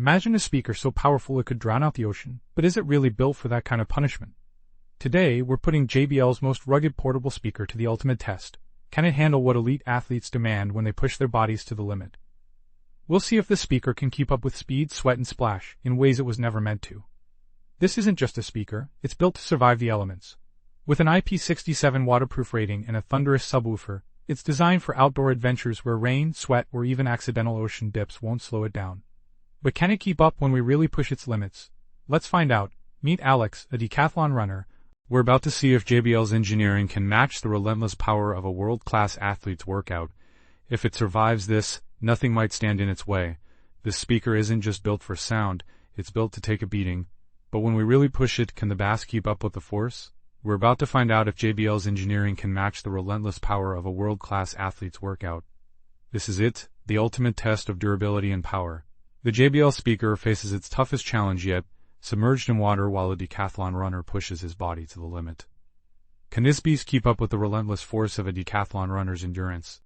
Imagine a speaker so powerful it could drown out the ocean, but is it really built for that kind of punishment? Today, we're putting JBL's most rugged portable speaker to the ultimate test. Can it handle what elite athletes demand when they push their bodies to the limit? We'll see if this speaker can keep up with speed, sweat, and splash in ways it was never meant to. This isn't just a speaker, it's built to survive the elements. With an IP67 waterproof rating and a thunderous subwoofer, it's designed for outdoor adventures where rain, sweat, or even accidental ocean dips won't slow it down. But can it keep up when we really push its limits? Let's find out. Meet Alex, a decathlon runner. We're about to see if JBL's engineering can match the relentless power of a world-class athlete's workout. If it survives this, nothing might stand in its way. This speaker isn't just built for sound, it's built to take a beating. But when we really push it, can the bass keep up with the force? We're about to find out if JBL's engineering can match the relentless power of a world-class athlete's workout. This is it, the ultimate test of durability and power. The JBL speaker faces its toughest challenge yet, submerged in water while a decathlon runner pushes his body to the limit. Can this beast keep up with the relentless force of a decathlon runner's endurance?